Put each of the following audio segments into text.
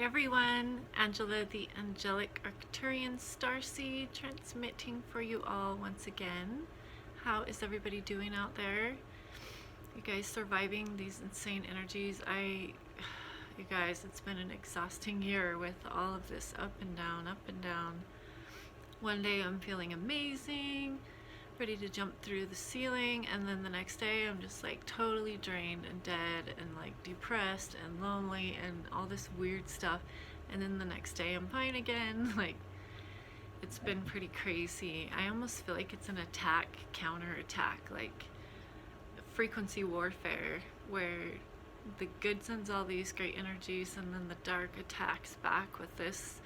Hi everyone, Angela the Angelic Arcturian Starseed transmitting for you all once again. How is everybody doing out there? You guys surviving these insane energies? You guys, it's been an exhausting year with all of this up and down, up and down. One day I'm feeling amazing, ready to jump through the ceiling, and then the next day I'm just like totally drained and dead and like depressed and lonely and all this weird stuff, and then the next day I'm fine again. Like, it's been pretty crazy. I almost feel like it's an attack, counter attack, like frequency warfare, where the good sends all these great energies and then the dark attacks back with this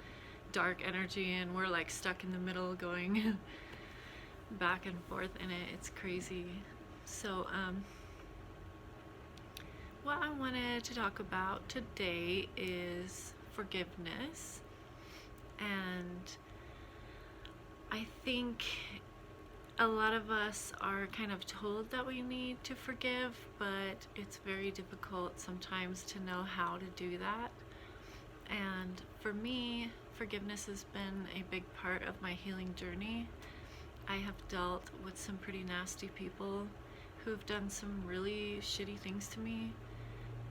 dark energy, and we're like stuck in the middle going back and forth in it. It's crazy. So what I wanted to talk about today is forgiveness. And I think a lot of us are kind of told that we need to forgive, but it's very difficult sometimes to know how to do that. And for me, forgiveness has been a big part of my healing journey. I have dealt with some pretty nasty people who have done some really shitty things to me,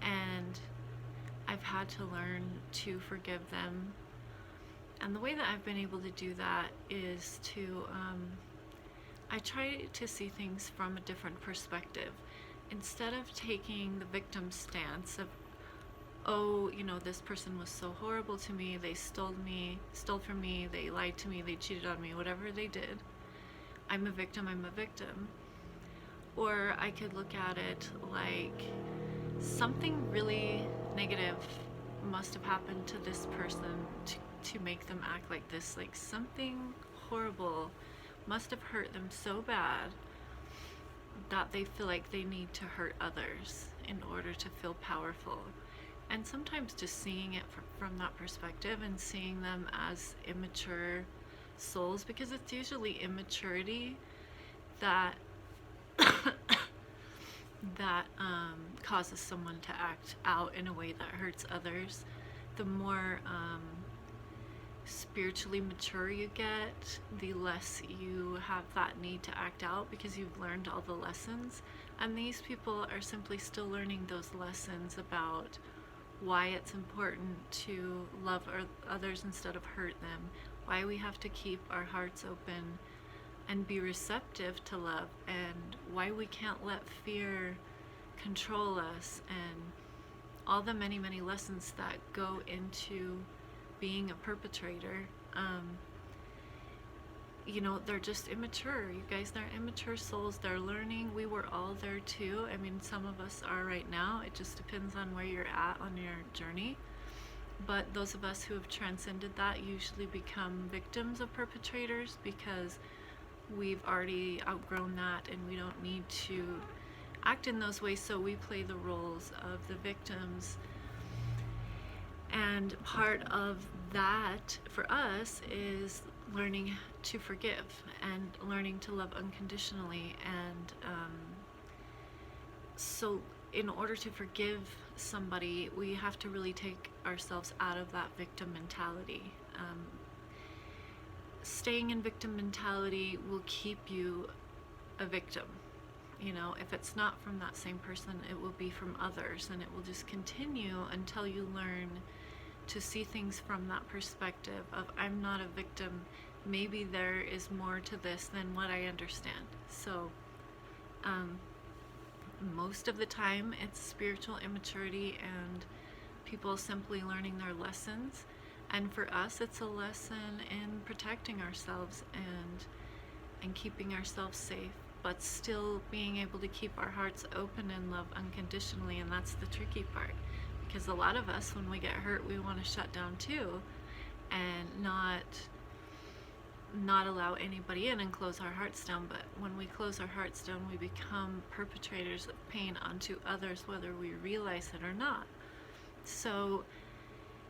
and I've had to learn to forgive them. And the way that I've been able to do that is to, I try to see things from a different perspective. Instead of taking the victim stance of, oh, you know, this person was so horrible to me, they stole from me, they lied to me, they cheated on me, whatever they did, I'm a victim. Or I could look at it like something really negative must have happened to this person to make them act like this. Like something horrible must have hurt them so bad that they feel like they need to hurt others in order to feel powerful. And sometimes just seeing it from that perspective and seeing them as immature souls, because it's usually immaturity that that causes someone to act out in a way that hurts others. The more spiritually mature you get, the less you have that need to act out, because you've learned all the lessons. And these people are simply still learning those lessons about why it's important to love others instead of hurt them, why we have to keep our hearts open and be receptive to love, and why we can't let fear control us, and all the many, many lessons that go into being a perpetrator. You know, they're just immature. You guys, they're immature souls. They're learning. We were all there too. I mean, some of us are right now. It just depends on where you're at on your journey. But those of us who have transcended that usually become victims of perpetrators, because we've already outgrown that and we don't need to act in those ways. So we play the roles of the victims. And part of that for us is learning to forgive and learning to love unconditionally. And so in order to forgive somebody, we have to really take ourselves out of that victim mentality. Staying in victim mentality will keep you a victim. You know, if it's not from that same person, it will be from others, and it will just continue until you learn to see things from that perspective of, I'm not a victim, maybe there is more to this than what I understand. So most of the time it's spiritual immaturity and people simply learning their lessons. And for us, it's a lesson in protecting ourselves and keeping ourselves safe, but still being able to keep our hearts open and love unconditionally. And that's the tricky part, because a lot of us, when we get hurt, we want to shut down too and not allow anybody in and close our hearts down. But when we close our hearts down, we become perpetrators of pain onto others, whether we realize it or not. So,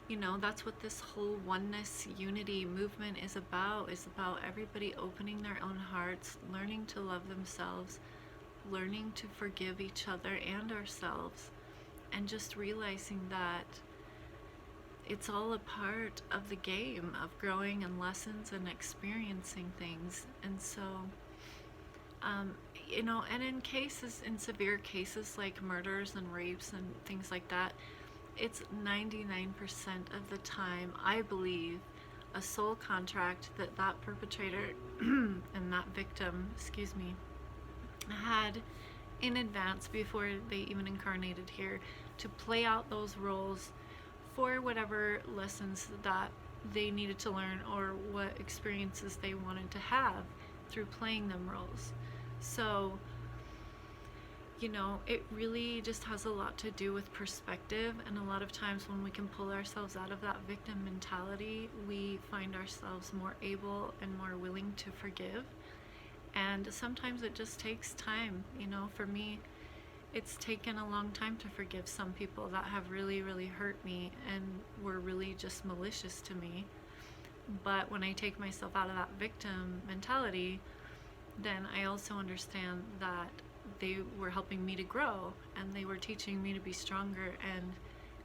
you know, that's what this whole oneness unity movement is about everybody opening their own hearts, learning to love themselves, learning to forgive each other and ourselves, and just realizing that it's all a part of the game of growing and lessons and experiencing things. And so, you know, and in severe cases like murders and rapes and things like that, it's 99% of the time, I believe, a soul contract that that perpetrator and that victim, excuse me, had in advance before they even incarnated here, to play out those roles for whatever lessons that they needed to learn or what experiences they wanted to have through playing them roles. So, you know, it really just has a lot to do with perspective, and a lot of times when we can pull ourselves out of that victim mentality, we find ourselves more able and more willing to forgive. And sometimes it just takes time. You know, for me, it's taken a long time to forgive some people that have really, really hurt me and were really just malicious to me. But when I take myself out of that victim mentality, then I also understand that they were helping me to grow, and they were teaching me to be stronger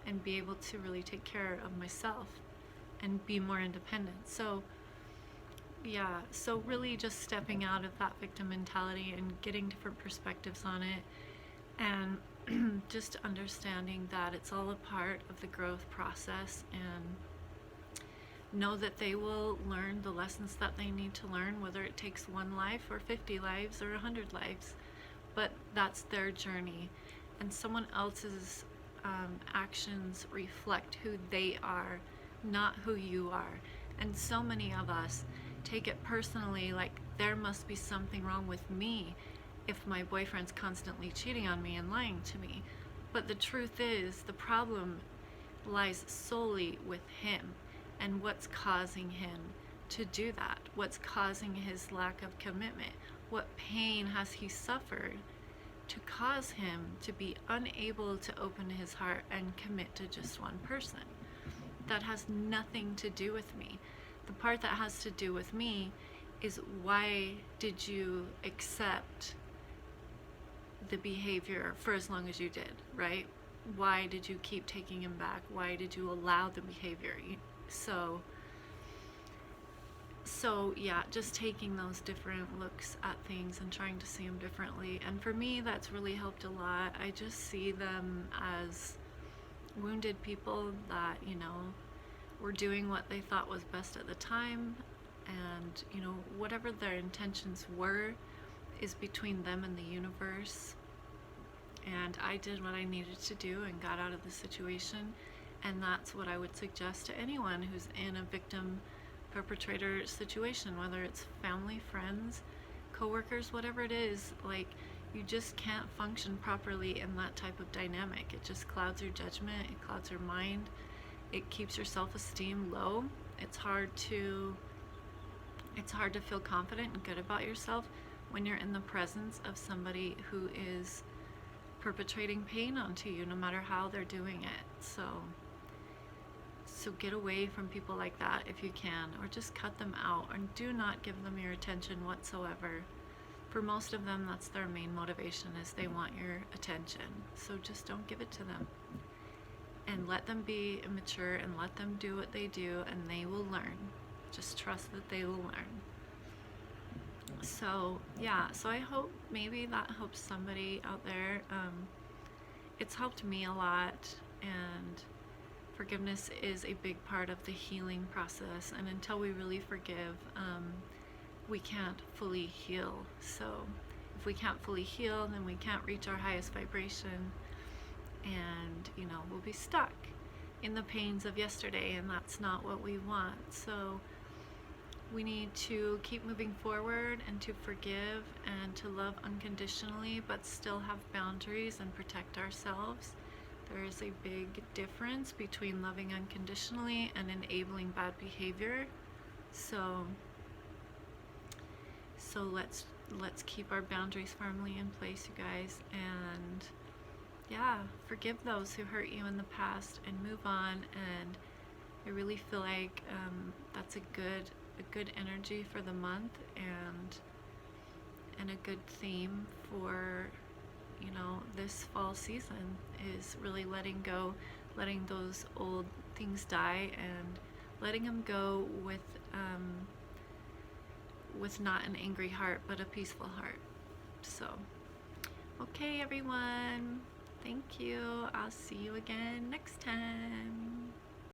and be able to really take care of myself and be more independent. So yeah, so really just stepping out of that victim mentality and getting different perspectives on it, and just understanding that it's all a part of the growth process, and know that they will learn the lessons that they need to learn, whether it takes one life or 50 lives or 100 lives. But that's their journey, and someone else's actions reflect who they are, not who you are. And so many of us take it personally, like there must be something wrong with me if my boyfriend's constantly cheating on me and lying to me. But the truth is, the problem lies solely with him and what's causing him to do that. What's causing his lack of commitment? What pain has he suffered to cause him to be unable to open his heart and commit to just one person? That has nothing to do with me. The part that has to do with me is, why did you accept the behavior for as long as you did, right? Why did you keep taking him back? Why did you allow the behavior? So yeah, just taking those different looks at things and trying to see them differently. And for me, that's really helped a lot. I just see them as wounded people that, you know, were doing what they thought was best at the time, and, you know, whatever their intentions were is between them and the universe. And I did what I needed to do and got out of the situation, and that's what I would suggest to anyone who's in a victim perpetrator situation, whether it's family, friends, coworkers, whatever it is. Like, you just can't function properly in that type of dynamic. It just clouds your judgment, it clouds your mind, it keeps your self-esteem low. It's hard to feel confident and good about yourself when you're in the presence of somebody who is perpetrating pain onto you, no matter how they're doing it. So get away from people like that if you can, or just cut them out, and do not give them your attention whatsoever. For most of them, that's their main motivation, is they want your attention. So just don't give it to them, and let them be immature, and let them do what they do, and they will learn. Just trust that they will learn. So yeah, so I hope maybe that helps somebody out there. It's helped me a lot, and forgiveness is a big part of the healing process, and until we really forgive, we can't fully heal. So if we can't fully heal, then we can't reach our highest vibration, and, you know, we'll be stuck in the pains of yesterday, and that's not what we want. So we need to keep moving forward, and to forgive, and to love unconditionally, but still have boundaries and protect ourselves. There is a big difference between loving unconditionally and enabling bad behavior. So let's keep our boundaries firmly in place, you guys, and yeah, forgive those who hurt you in the past and move on. And I really feel like that's a good energy for the month, and a good theme for, you know, this fall season, is really letting go letting those old things die and letting them go with not an angry heart but a peaceful heart. So okay everyone, thank you. I'll see you again next time.